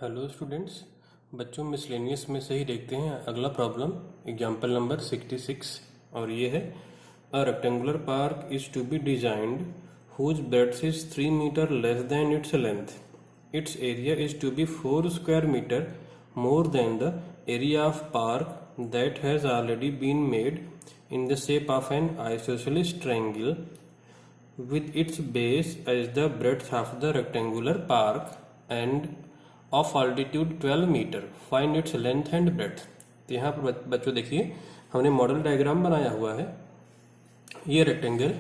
Hello students, बच्चों miscellaneous में से ही देखते हैं अगला प्रॉब्लम एग्जाम्पल नंबर 66 और ये है a rectangular park is to be designed whose breadth is 3 metre less than its length. Its area is to be 4 square metre more than the area of park that has already been made in the shape of an isosceles triangle with its base as the breadth of the rectangular park and of altitude 12 metre. Find its length and breadth. तो यहाँ पर बच्चों देखिए हमने model diagram बनाया हुआ है. ये रेक्टेंगल,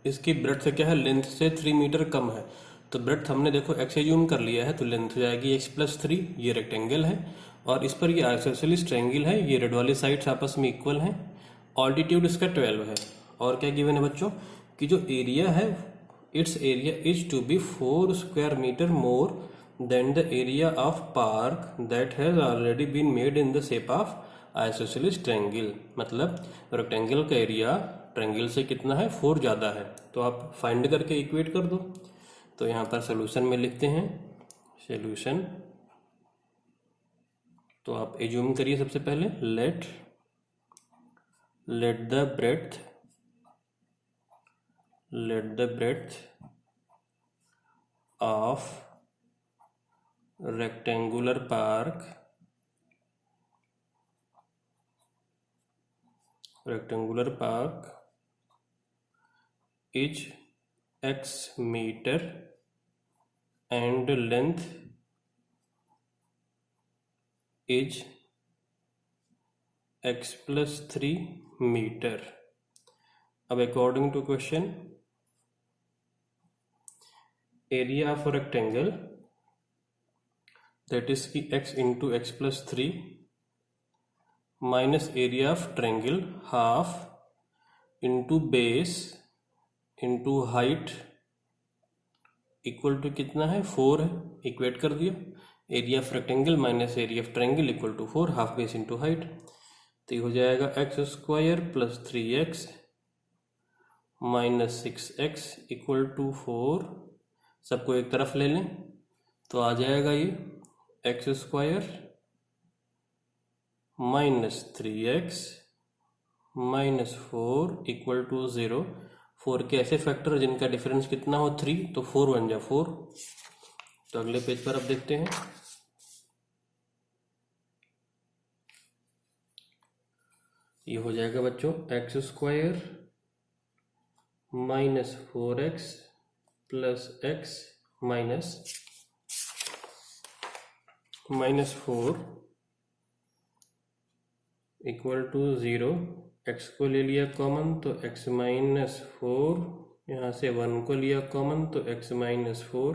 इसकी ब्रेड्थ से क्या है, लेंथ से 3 मीटर कम है. तो ब्रेड्थ हमने देखो x से जूम कर लिया है तो लेंथ हो जाएगी x+3. ये रेक्टेंगल है और इस पर ये आइसोसेलेस ट्रायंगल है. ये रेड वाली साइड्स आपस में इक्वल हैं. ऑल्टीट्यूड इसका 12 है. और क्या गिवन है बच्चों कि जो एरिया है, its area is to be 4 square metre more than the area of park that has already been made in the shape of isosceles triangle. मतलब रेक्टेंगल का एरिया ट्रायंगल से कितना है, 4 ज़्यादा है. तो आप फाइंड करके इक्वेट कर दो. तो यहाँ पर सोल्यूशन में लिखते हैं सोल्यूशन. तो आप एज्यूम करिए सबसे पहले let the breadth of rectangular park is x metre and length is x+3 meter. अब according to question, area of a rectangle that is की x into x+3 minus area of triangle half into base into height equal to कितना है, 4 है. Equate कर दिया. Area of rectangle minus area of triangle equal to 4, half base into height. तो ये हो जाएगा x² + 3x - 6x equal to 4. सबको एक तरफ ले लें तो आ जाएगा ये x² - 3x - 4 इक्वल टू 0. 4 के ऐसे फैक्टर जिनका डिफरेंस कितना हो, 3, तो 4 1 जा 4. तो अगले पेज पर अब देखते हैं. ये हो जाएगा बच्चों x² - 4x + x - 4 equal to 0. x को ले लिया कॉमन तो x - 4, यहाँ से 1 को लिया कॉमन तो x - 4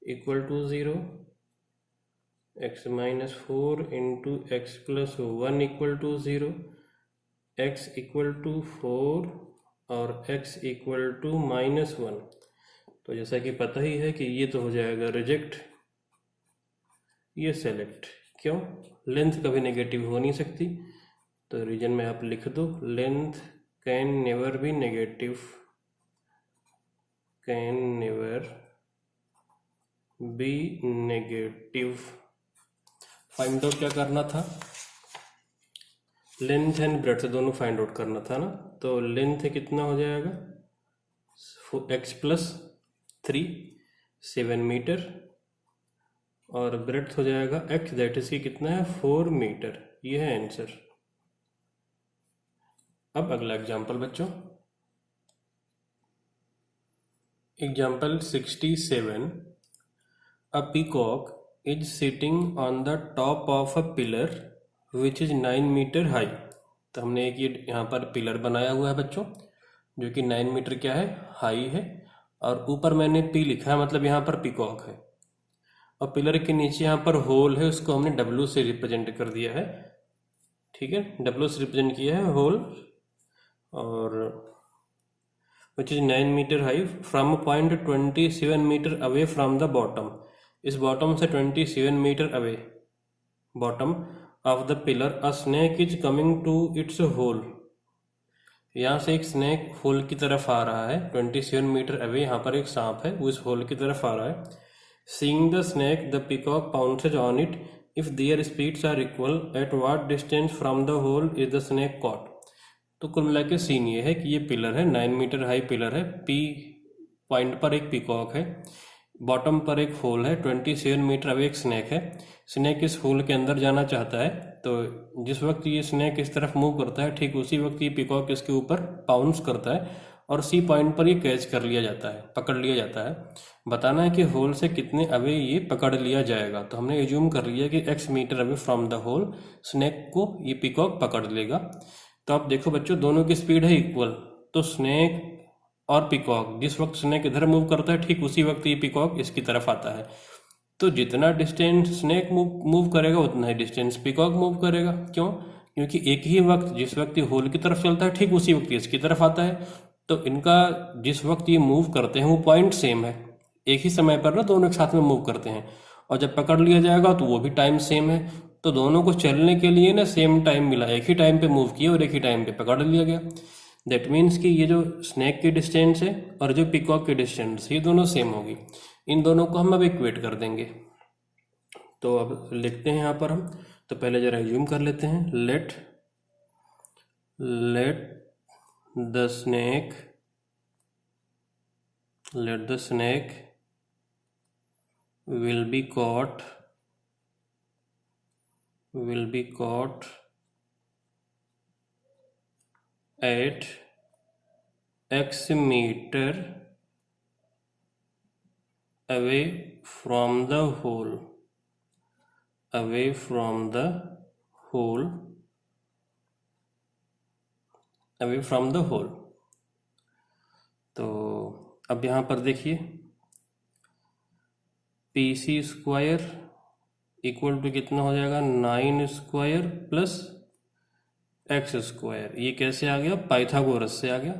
equal to 0. x - 4 into x+1 equal to 0. x equal to 4 और x इक्वल टू -1. तो जैसा कि पता ही है कि ये तो हो जाएगा रिजेक्ट, ये सेलेक्ट. क्यों? लेंथ कभी नेगेटिव हो नहीं सकती. तो रीजन में आप लिख दो length can never be negative, find out क्या करना था, लेंथ एंड ब्रेड्थ दोनों फाइंड आउट करना था ना. तो लेंथ कितना हो जाएगा, x+3 7 मीटर और ब्रेड्थ हो जाएगा x दैट इज की कितना है, 4 मीटर. ये है आंसर. अब अगला एग्जाम्पल बच्चों, example 67. A peacock is sitting on the top of a pillar which is 9 metre high. तो हमने एक ये यहाँ पर पिलर बनाया हुआ है बच्चों जो कि 9 मीटर क्या है, हाई है. और ऊपर मैंने P लिखा है, मतलब यहाँ पर पीकॉक है. और पिलर के नीचे यहाँ पर होल है, उसको हमने W से रिप्रेजेंट कर दिया है. ठीक है, W से रिप्रेजेंट किया है होल. और which is 9 metre high from a point 27 metre away from the bottom. इस बॉटम से 27 metre away bottom of the pillar a snake is coming to its hole. यहाँ से एक स्नेक होल की तरफ आ रहा है 27 मीटर अवे. यहाँ पर एक सांप है वो इस होल की तरफ आ रहा है. Seeing the snake, the peacock pounces on it. If their speeds are equal, at what distance from the hole is the snake caught? तो कुल मिला के सीन ये है कि ये पिलर है, 9 मीटर हाई पिलर है, पी पॉइंट पर एक पिकॉक है, बॉटम पर एक होल है, 27 मीटर अवे एक स्नैक है। स्नैक इस होल के अंदर जाना चाहता है, तो जिस वक्त ये स्नैक इस तरफ मूव करता है ठीक उसी वक्त ये पिकॉक इसके ऊपर पाउंस करता है और सी पॉइंट पर ये कैच कर लिया जाता है, पकड़ लिया जाता है। बताना है कि होल से कितने अवे ये पकड़ लिया जाएगा। तो हमने एज्यूम कर लिया कि x metre away from the hole snake को ये पिकॉक पकड़ लेगा। तो आप देखो बच्चों, दोनों की स्पीड है इक्वल, तो स्नैक और पिकॉक जिस वक्त स्नैक इधर मूव करता है ठीक उसी वक्त ये पिकॉक इसकी तरफ आता है। तो जितना डिस्टेंस स्नैक मूव करेगा उतना ही डिस्टेंस पिकॉक मूव करेगा। क्यों? क्योंकि एक ही वक्त जिस वक्त ये होल की तरफ चलता है ठीक उसी वक्त ये इसकी तरफ आता है। तो इनका जिस वक्त ये मूव करते हैं वो पॉइंट सेम है, एक ही समय पर ना दोनों एक साथ में मूव करते हैं, और जब पकड़ लिया जाएगा तो वो भी टाइम सेम है। तो दोनों को चलने के लिए ना सेम टाइम मिला, एक ही टाइम पे मूव किया और एक ही टाइम पे पकड़ लिया गया। दैट मीन्स कि ये जो स्नैक की डिस्टेंस है और जो पिकॉक की डिस्टेंस ये दोनों सेम होगी। इन दोनों को हम अब इक्वेट कर देंगे। तो अब लिखते हैं यहाँ पर हम, तो पहले जरा एज्यूम कर लेते हैं, let the snake will be caught at x meter away from the hole, तो अब यहाँ पर देखिए, P C square equal to कितना हो जाएगा, 9 स्क्वायर प्लस एक्स स्क्वायर। ये कैसे आ गया? पाइथागोरस से आ गया,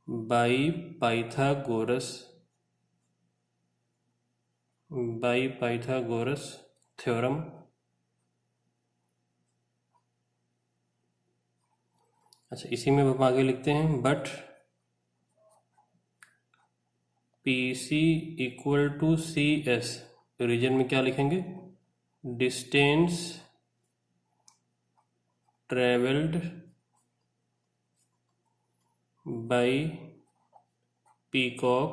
बाई पाइथागोरस थ्योरम। अच्छा, इसी में हम आगे लिखते हैं, but P C equal to C S, reason में क्या लिखेंगे, distance travelled by peacock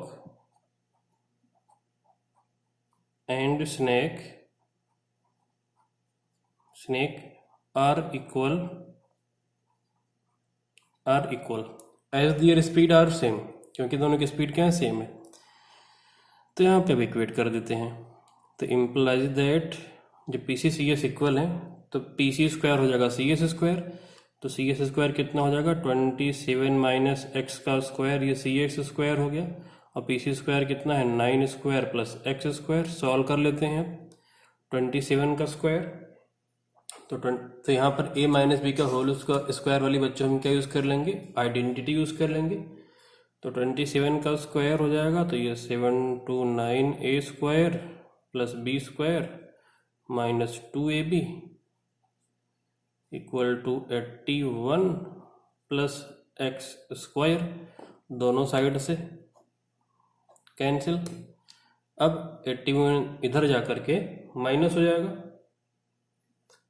and snake are equal as their speed are same, क्योंकि दोनों की स्पीड क्या है, सेम है। तो यहाँ पे अब इक्वेट कर देते हैं, तो इम्प्लाइज दैट जब P C C S equal है तो पी सी स्क्वायर हो जाएगा सी एस स्क्वायर, तो सी एस स्क्वायर कितना हो जाएगा, 27 माइनस एक्स का स्क्वायर, ये सी एक्स स्क्वायर हो गया, और पी सी स्क्वायर कितना है, 9 square plus X square. Solve कर लेते हैं 27 का स्क्वायर, तो यहाँ पर a माइनस बी का होल स्क्वायर वाली बच्चों हम क्या यूज़ कर लेंगे, आइडेंटिटी यूज़ कर लेंगे। तो 27 का स्क्वायर हो जाएगा, तो ये 7 to 9 a square plus B square minus 2ab equal to 81 plus X square, दोनों साइड से कैंसिल। अब 81 इधर जा करके माइनस हो जाएगा,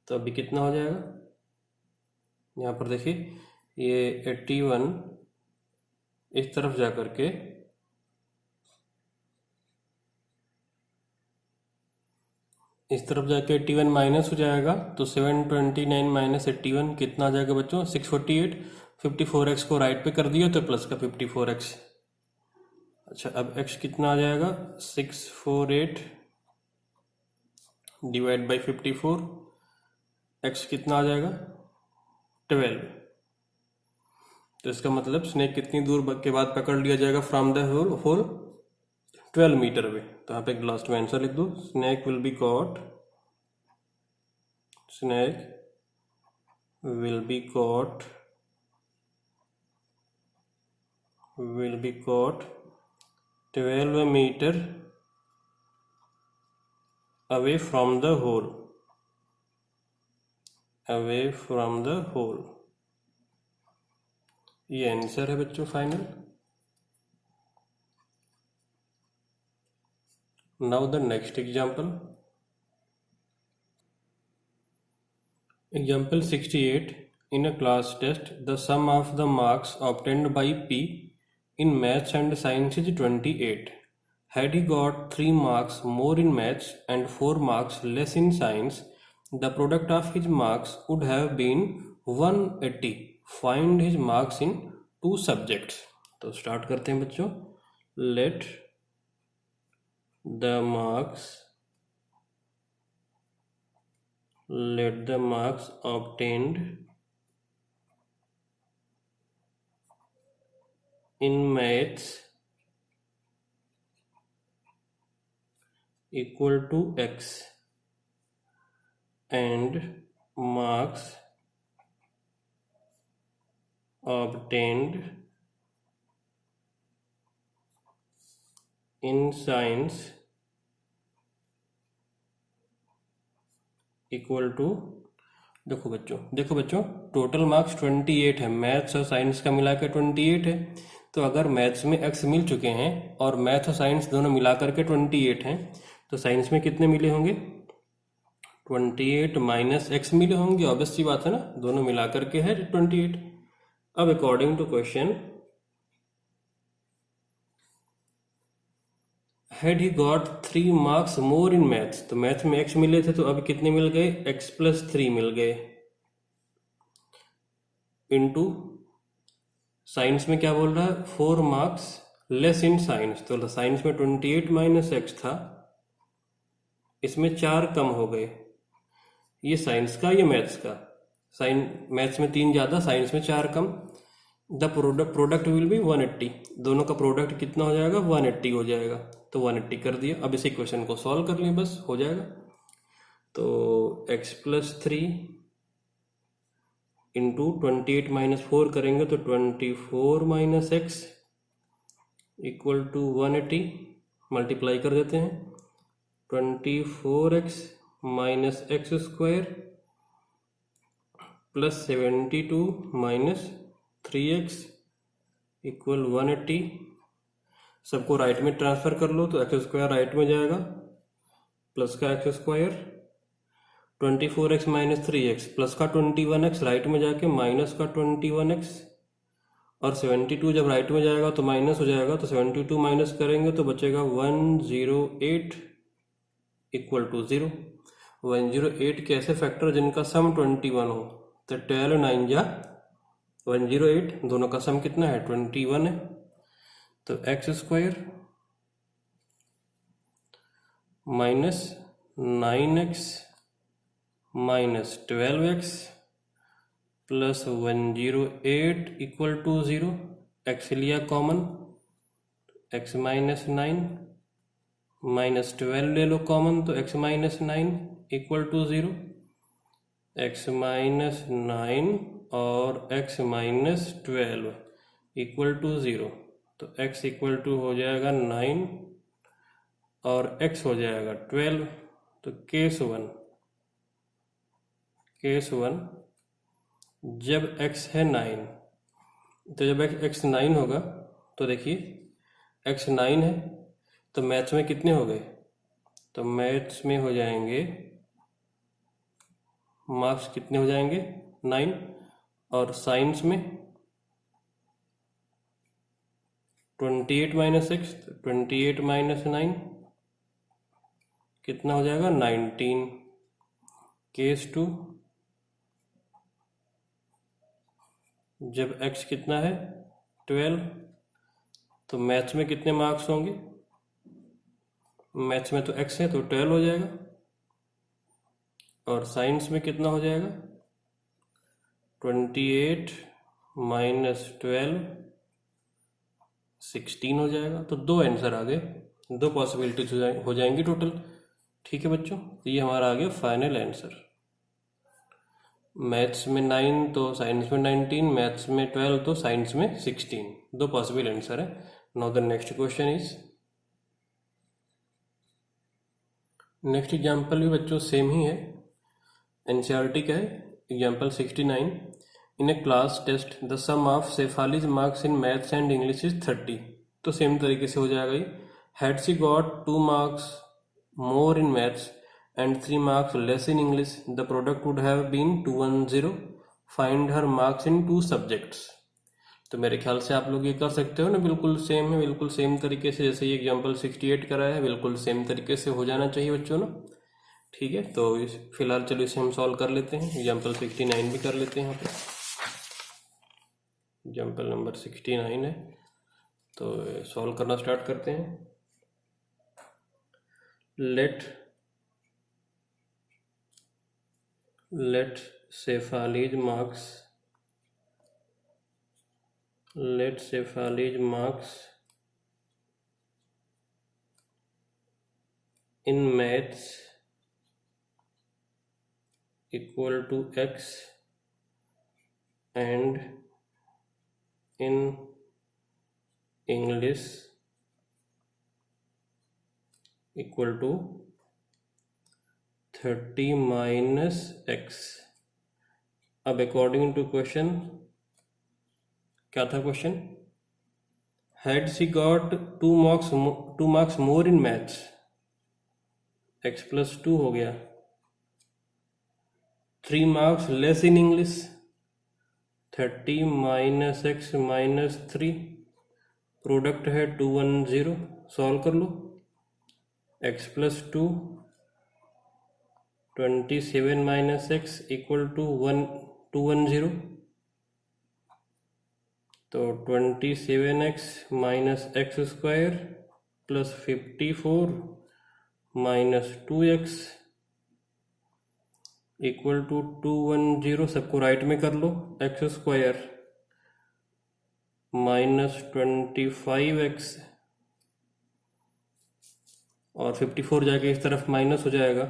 तो अभी कितना हो जाएगा, यहाँ पर देखिए ये 81 इस तरफ जा करके इस तरफ जाके 81 माइनस हो जाएगा, तो 729 माइनस 81 कितना आ जाएगा बच्चों, 648। 54x को राइट पे कर दिया तो प्लस का 54x। अच्छा, अब x कितना आ जाएगा, 648 डिवाइड बाई 54, x कितना आ जाएगा, 12। तो इसका मतलब स्नेक कितनी दूर के बाद पकड़ लिया जाएगा from the hole, 12 metre away. तो यहाँ पे एक लास्ट में आंसर लिख दो, snake will be caught will be caught 12 meter away from the hole, ये आंसर है बच्चों final. Now the next example. Example 68. In a class test, the sum of the marks obtained by P in maths and science is 28. Had he got 3 marks more in maths and 4 marks less in science, the product of his marks would have been 180. Find his marks in 2 subjects. तो start करते हैं बच्चों. Let the marks obtained in maths equal to x and marks obtained in science equal to. देखो बच्चों total marks 28 है. Maths और science का मिला के 28 है. तो अगर मैथ्स में एक्स मिल चुके हैं और मैथ और साइंस दोनों मिला करके 28 हैं, तो साइंस में कितने मिले होंगे? 28 माइनस एक्स मिले होंगे. ऑब्वियस सी बात है ना, दोनों मिला करके है 28. अब according to question, had he got 3 marks more in maths. तो मैथ्स में एक्स मिले थे, तो अब कितने मिल गए? एक्स प्लस 3 मिल गए. इनटू साइंस में क्या बोल रहा है? 4 मार्क्स लेस इन साइंस. तो साइंस में 28 माइनस एक्स था, इसमें 4 कम हो गए. ये साइंस का, ये मैथ्स का. मैथ्स में 3 ज़्यादा, साइंस में 4 कम. The product will be 180. दोनों का प्रोडक्ट कितना हो जाएगा? 180 हो जाएगा. तो 180 कर दिया. अब इसी क्वेश्चन को सॉल्व कर लें, बस हो जाएगा. तो x प्लस 3 इंटू 28 माइनस 4 करेंगे तो 24 minus X equal to 180. Multiply कर देते हैं. 24x minus X square plus 72 minus 3x equal 180. सबको राइट में ट्रांसफर कर लो तो एक्स स्क्वायर राइट में जाएगा, प्लस का x square. 24x minus 3x plus का 21x राइट में जाके माइनस का 21x, और 72 जब राइट में जाएगा तो माइनस हो जाएगा. तो 72 माइनस करेंगे तो बचेगा 108 इक्वल टू 0. 108 के ऐसे फैक्टर जिनका सम 21 हो. तो 12 9 जा 108, दोनों का सम कितना है? 21 है. तो X square minus 9x minus 12x plus 108 equal to 0. X लिया कॉमन, x माइनस 9 माइनस 12 ले लो कॉमन, तो x minus 9 equal to 0. x minus 9 और x माइनस 12 इक्वल टू 0. तो x इक्वल टू हो जाएगा 9 और x हो जाएगा 12. तो केस 1 जब x है 9, तो जब x 9 होगा तो देखिए x 9 है, तो मैथ्स में कितने हो गए? तो मैथ्स में हो जाएंगे मार्क्स कितने हो जाएंगे? 9. और साइंस में 28 माइनस एक्स, 28 माइनस 9 कितना हो जाएगा? 19. केस 2 जब x कितना है? 12. तो मैथ्स में कितने मार्क्स होंगे? मैथ्स में तो x है तो 12 हो जाएगा. और साइंस में कितना हो जाएगा? 28 माइनस 12 16 हो जाएगा. तो 2 आंसर आ गए, 2 पॉसिबिलिटीज हो जाएंगी टोटल. ठीक है बच्चों, तो ये हमारा आ गया फाइनल आंसर. मैथ्स में 9 तो साइंस में 19, मैथ्स में 12 तो साइंस में 16. 2 पॉसिबल आंसर है. Now the next question is, next example भी बच्चों सेम ही है, एनसीईआरटी का है. Example 69. In a class test the sum of Shefali's marks in maths and English is 30. तो सेम तरीके से हो जाएगा ये. Had she got 2 marks more in maths and 3 marks less in English, the product would have been 210. Find her marks in 2 subjects. तो मेरे ख्याल से आप लोग ये कर सकते हो ना, बिल्कुल सेम है, बिल्कुल सेम तरीके से जैसे ये एग्जाम्पल 68 कराया है, बिल्कुल सेम तरीके से हो जाना चाहिए बच्चों ना। ठीक है, तो फिलहाल चलो इसे हम सॉल्व कर लेते हैं। एग्जाम्पल 69 भी कर लेते हैं यहाँ पे। एग्जाम्पल नंबर 69 है, तो सॉल्व करना स्टार्ट करते हैं। let Shefali's marks in maths equal to x and in English equal to 30 minus x। अब अकॉर्डिंग टू क्वेश्चन, क्या था question? Had she got 2 marks more in maths, x + 2 हो गया। 3 marks less in English, 30 minus x minus 3, product है 210। Solve कर लो। x + 2, 27 minus x equal to 210, तो 27x minus x square plus 54 minus 2x equal to 210। सबको right में कर लो। x square minus 25x और 54 जाके इस तरफ माइनस हो जाएगा,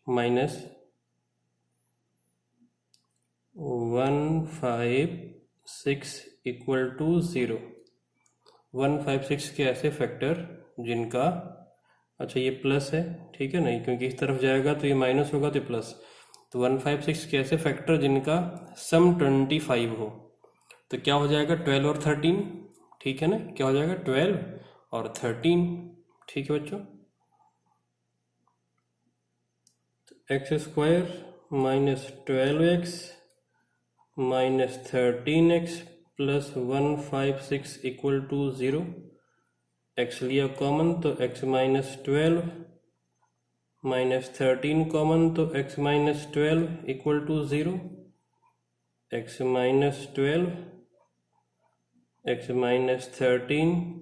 -156 equal to 0। 156 के ऐसे फैक्टर जिनका, अच्छा ये प्लस है, ठीक है नहीं, क्योंकि इस तरफ जाएगा तो ये माइनस होगा तो प्लस। तो 156 के ऐसे फैक्टर जिनका सम 25 हो, तो क्या हो जाएगा? 12 और 13, ठीक है ना, क्या हो जाएगा? 12 और 13, ठीक है बच्चों। X square minus 12x minus 13x plus 156 equal to 0। x लिया कॉमन तो x माइनस 12 माइनस 13 कॉमन तो x minus 12 equal to 0। x minus 12 x minus 13,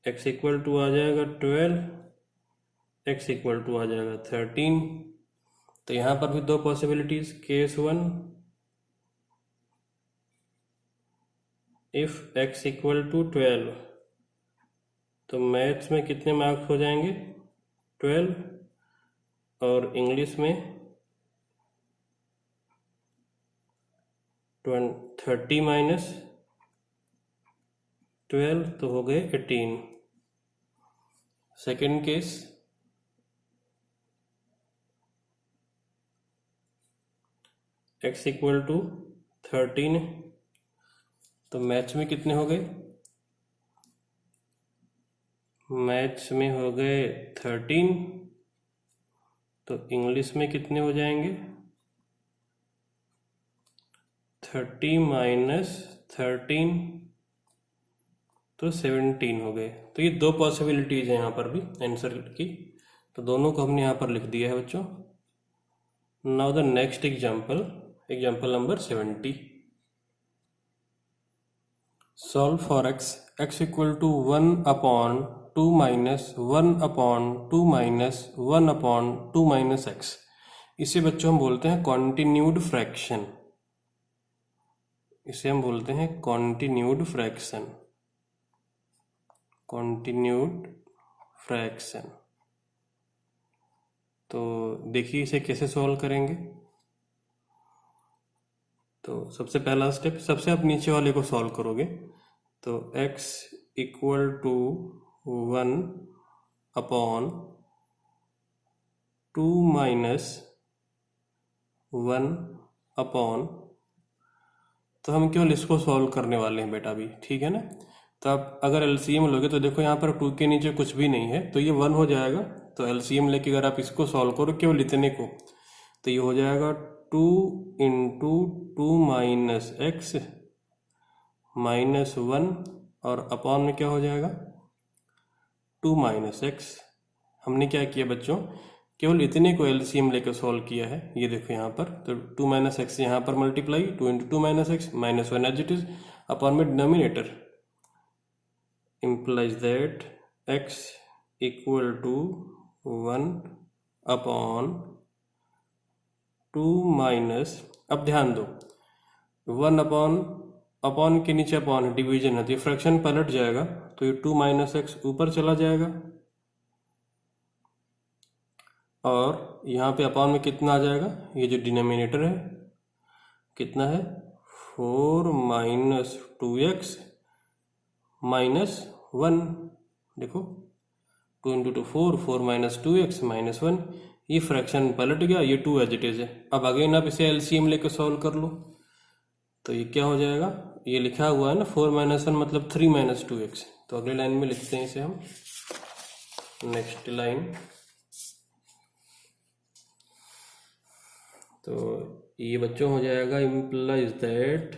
x equal to आ जाएगा 12, x इक्वल टू आ जाएगा 13। तो यहाँ पर भी 2 possibilities. Case 1, if x equal to 12, तो मैथ्स में कितने मार्क्स हो जाएंगे? 12, और इंग्लिश में 30 माइनस 12, तो हो गए 18। Second case, x equal to 13, तो मैथ्स में कितने हो गए? मैथ्स में हो गए 13, तो इंग्लिश में कितने हो जाएंगे? 30 माइनस 13, तो 17 हो गए। तो ये 2 पॉसिबिलिटीज हैं यहाँ पर भी आंसर की, तो दोनों को हमने यहाँ पर लिख दिया है बच्चों। Now the next example, example number 70। Solve for x equal to 1/2 minus 1/2 minus 1/2 minus x। इसे बच्चों हम बोलते हैं कॉन्टिन्यूड फ्रैक्शन, इसे हम बोलते हैं कॉन्टिन्यूड फ्रैक्शन, कॉन्टिन्यूड फ्रैक्शन। तो देखिए इसे कैसे सॉल्व करेंगे। तो सबसे पहला स्टेप, सबसे आप नीचे वाले को सॉल्व करोगे, तो x equal to 1/2 minus 1 upon, तो हम केवल इसको सॉल्व करने वाले हैं बेटा अभी, ठीक है ना। तो आप अगर एलसीएम लोगे तो देखो यहाँ पर 2 के नीचे कुछ भी नहीं है तो ये 1 हो जाएगा। तो एलसीएम लेके अगर आप इसको सॉल्व करो केवल इतने को तो ये हो जाएगा 2 इंटू 2 माइनस एक्स माइनस 1 और अपॉन में क्या हो जाएगा 2 माइनस एक्स। हमने क्या किया बच्चों, केवल इतने को एलसीएम लेकर सॉल्व किया है। ये देखो यहाँ पर तो 2 माइनस एक्स यहाँ पर multiply 2 into 2 minus x minus 1 as it is upon में denominator implies that x equal to 1 upon 2 minus, अब ध्यान दो 1 अपॉन के नीचे अपॉन डिवीजन है तो ये फ्रैक्शन पलट जाएगा तो ये 2 माइनस एक्स ऊपर चला जाएगा और यहाँ पे अपॉन में कितना आ जाएगा, ये जो डिनोमिनेटर है कितना है 4 माइनस 2x माइनस 1। देखो 2 इंटू 2 4, 4 माइनस 2x माइनस 1, ये फ्रैक्शन पलट गया, ये 2 एज इट इज है। अब अगेन आप इसे एलसीएम लेकर सॉल्व कर लो तो ये क्या हो जाएगा, ये लिखा हुआ है ना 4 माइनस 1 मतलब 3 माइनस 2x। तो अगले लाइन में लिखते हैं इसे हम, नेक्स्ट लाइन। तो ये बच्चों हो जाएगा implies that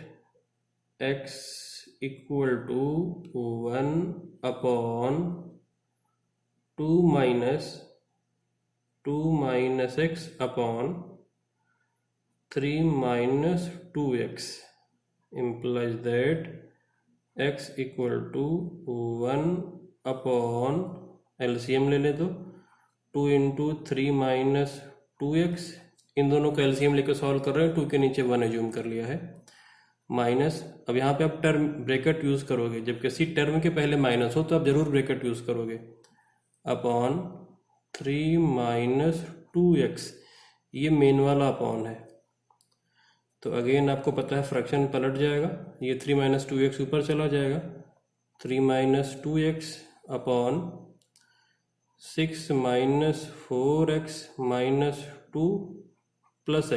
x equal to 1 upon 2 minus X upon 3 minus 2x implies that x equal to 1 upon LCM ले ले दो 2 इंटू 3 माइनस 2x, इन दोनों का एलसीएम लेकर सॉल्व कर रहे हैं, 2 के नीचे 1 एज्यूम कर लिया है माइनस। अब यहाँ पे आप टर्म ब्रैकेट यूज करोगे, जब किसी टर्म के पहले माइनस हो तो आप जरूर ब्रैकेट यूज करोगे, अपॉन 3 माइनस 2x, ये मेन वाला अपॉन है। तो अगेन आपको पता है फ्रैक्शन पलट जाएगा, ये 3 माइनस 2x ऊपर चला जाएगा, 3 minus 2x upon 6 minus 4x minus 2 plus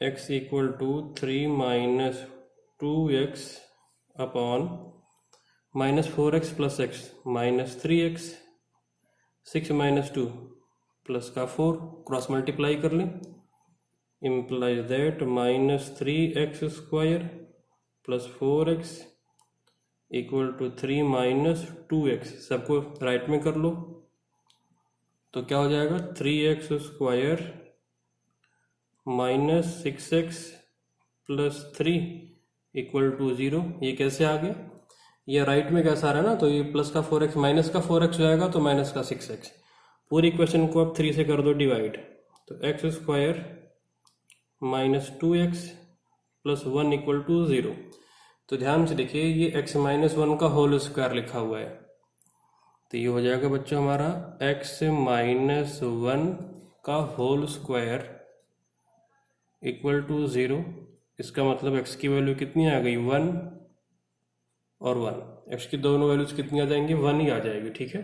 x equal to 3 minus 2x upon minus 4x plus x minus 3x, 6 minus 2 plus का 4 क्रॉस मल्टीप्लाई कर लें, implies that minus 3x square plus 4x equal to 3 minus 2x। सबको right में कर लो तो क्या हो जाएगा 3x square minus 6x plus 3 equal to 0। ये कैसे आ गया, ये राइट में कैसा आ रहा है ना, तो ये प्लस का 4x माइनस का 4x जाएगा तो माइनस का 6x। पूरी इक्वेशन को आप 3 से कर दो डिवाइड, तो x square minus 2x plus 1 equal to 0। तो ध्यान से देखिए ये x माइनस 1 का होल स्क्वायर लिखा हुआ है, तो ये हो जाएगा बच्चों हमारा x माइनस 1 का होल स्क्वायर इक्वल टू 0। इसका मतलब x की वैल्यू कितनी आ गई 1 और 1, x की दोनों वैल्यूज कितनी आ जाएंगी 1 ही आ जाएगी, ठीक है।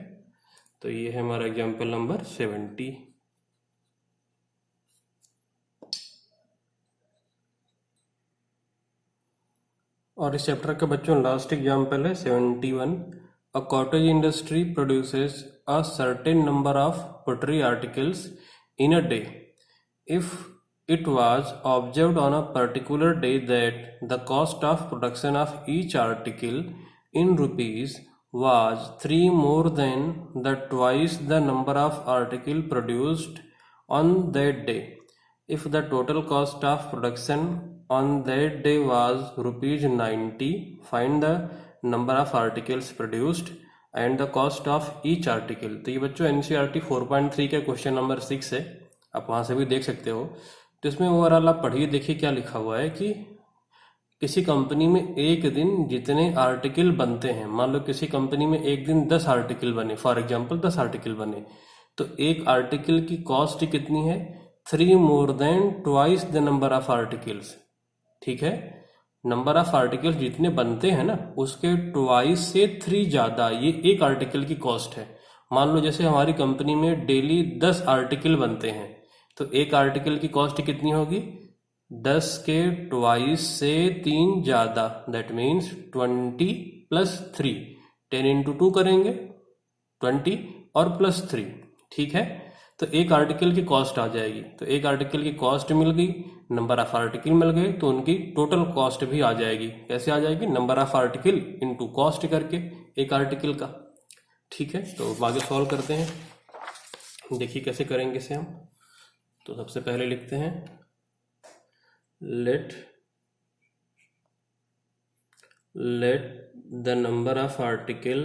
तो ये है हमारा एग्जाम्पल नंबर 70। और इस चैप्टर का बच्चों लास्ट एग्जाम्पल है 71। A cottage industry produces a certain number of pottery articles in a day. If it was observed on a particular day that the cost of production of each article in rupees was 3 more than the twice the number of article produced on that day. If the total cost of production on that day was rupees 90, find the number of articles produced and the cost of each article। तो ये बच्चों NCERT 4.3 के question number 6 है, आप वहाँ से भी देख सकते हो। तो इसमें ओवरऑल आप पढ़िए, देखिए क्या लिखा हुआ है कि किसी कंपनी में एक दिन जितने आर्टिकल बनते हैं, मान लो किसी कंपनी में एक दिन 10 आर्टिकल बने, फॉर एग्जांपल 10 आर्टिकल बने, तो एक आर्टिकल की कॉस्ट कितनी है 3 more than twice the number of articles. ठीक है, नंबर ऑफ आर्टिकल्स जितने बनते हैं ना उसके ट्वाइस से 3 ज्यादा ये एक आर्टिकल की कॉस्ट है। मान लो जैसे हमारी कंपनी में डेली 10 आर्टिकल बनते हैं तो एक आर्टिकल की कॉस्ट कितनी होगी 10 के ट्वाइस से 3 ज़्यादा, दैट मीन्स 20 प्लस 3, 10 इंटू 2 करेंगे 20 और प्लस 3, ठीक है। तो एक आर्टिकल की कॉस्ट आ जाएगी, तो एक आर्टिकल की कॉस्ट मिल गई, नंबर ऑफ आर्टिकल मिल गए, तो उनकी टोटल कॉस्ट भी आ जाएगी। कैसे आ जाएगी? Number of article into cost करके एक आर्टिकल का, ठीक है। तो आगे सॉल्व करते हैं, देखिए कैसे करेंगे इसे हम। तो सबसे पहले लिखते हैं let the number of article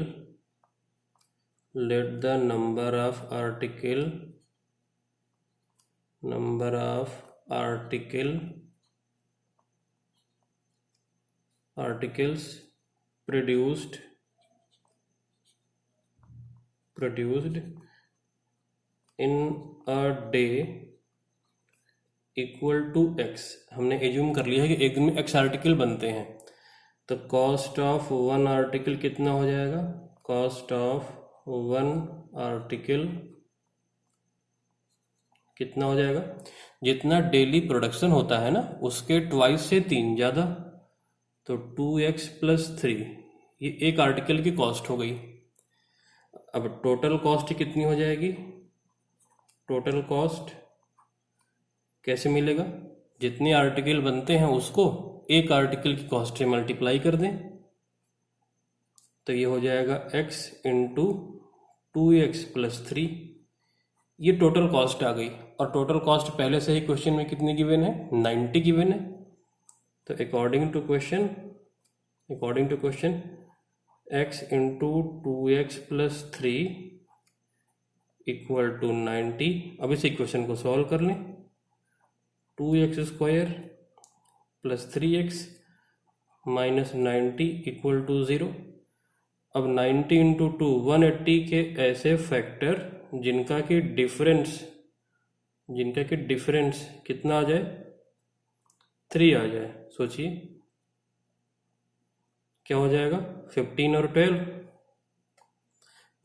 articles produced in a day equal to x। हमने एज्यूम कर लिया है कि एक दिन में x आर्टिकल बनते हैं, तो कॉस्ट ऑफ वन आर्टिकल कितना हो जाएगा? कॉस्ट ऑफ वन आर्टिकल कितना हो जाएगा? जितना डेली प्रोडक्शन होता है ना उसके ट्वाइस से 3 ज़्यादा, तो 2x प्लस 3, ये एक आर्टिकल की कॉस्ट हो गई। अब टोटल कॉस्ट कितनी हो जाएगी? टोटल कॉस्ट कैसे मिलेगा? जितने आर्टिकल बनते हैं उसको एक आर्टिकल की कॉस्ट से मल्टीप्लाई कर दें, तो ये हो जाएगा x इंटू 2x प्लस 3, ये टोटल कॉस्ट आ गई। और टोटल कॉस्ट पहले से ही क्वेश्चन में कितनी गिवन है? 90 गिवन है। तो according to question x into 2x plus 3 equal to 90। अब इस इक्वेशन को सॉल्व कर लें, 2x square plus 3x minus 90 equal to 0। अब 90 इंटू 2 180 के ऐसे फैक्टर जिनका कि डिफरेंस कितना आ जाए? 3 आ जाए। सोचिए क्या हो जाएगा? 15 और 12,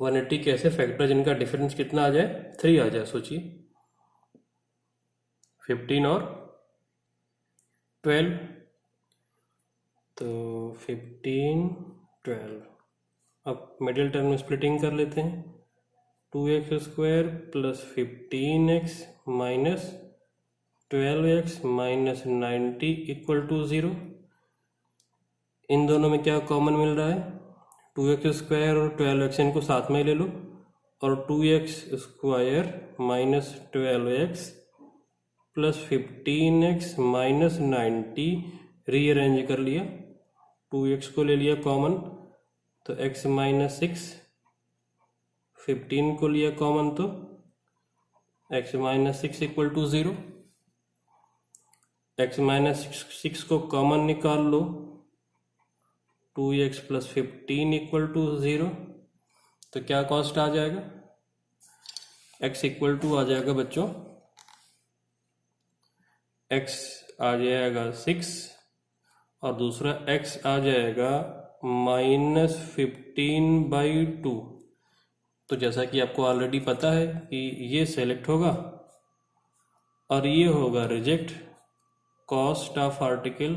180 के ऐसे फैक्टर जिनका डिफरेंस कितना आ जाए? 3 आ जाए। सोचिए 15 और 12, तो 15 12। अब मिडिल टर्म में स्प्लिटिंग कर लेते हैं, 2x square plus 15x minus 12x minus 90 equal to 0। इन दोनों में क्या कॉमन मिल रहा है? 2x स्क्वायर और 12x, इनको साथ में ले लो, और 2x square minus 12x plus 15x minus 90 rearrange कर लिया, 2x को ले लिया कॉमन, तो x माइनस 6, 15 को लिया कॉमन, तो x minus 6 equal to 0। x minus 6 को कॉमन निकाल लो, 2x प्लस 15 इक्वल टू 0। तो क्या कॉस्ट आ जाएगा? x इक्वल टू आ जाएगा बच्चों, x आ जाएगा 6 और दूसरा x आ जाएगा माइनस 15/2। तो जैसा कि आपको ऑलरेडी पता है कि ये सेलेक्ट होगा और ये होगा reject. Cost of article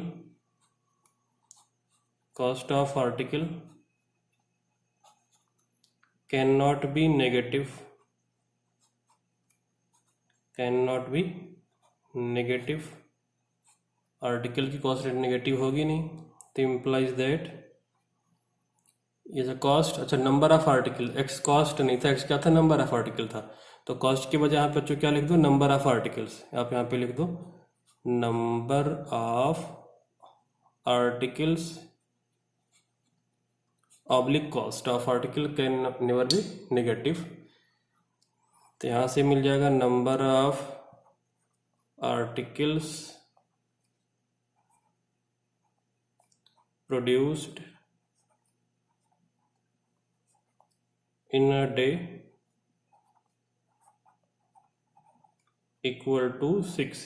can not be negative, article की कॉस्ट रेट नेगेटिव होगी नहीं, तो इम्प्लाइज दैट ये कॉस्ट। अच्छा, number of article, x cost नहीं था, एक्स क्या था? नंबर ऑफ आर्टिकल था। तो कॉस्ट की बजाय यहाँ पे बच्चों क्या लिख दो? Number of articles. आप यहाँ पे लिख दो number of articles oblique cost of article can never be negative. तो यहाँ से मिल जाएगा number of articles produced in a day equal to 6,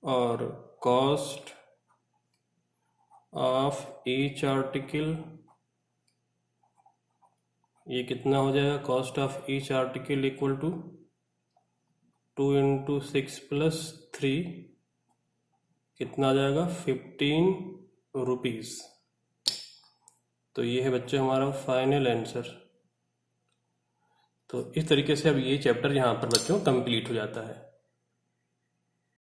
और कॉस्ट ऑफ ईच आर्टिकल, ये कितना हो जाएगा? Cost of each article equal to 2 into 6 plus 3 कितना आ जाएगा 15 रुपीज़। तो ये है बच्चे हमारा फाइनल आंसर। तो इस तरीके से अब ये चैप्टर यहाँ पर बच्चों कंप्लीट हो जाता है।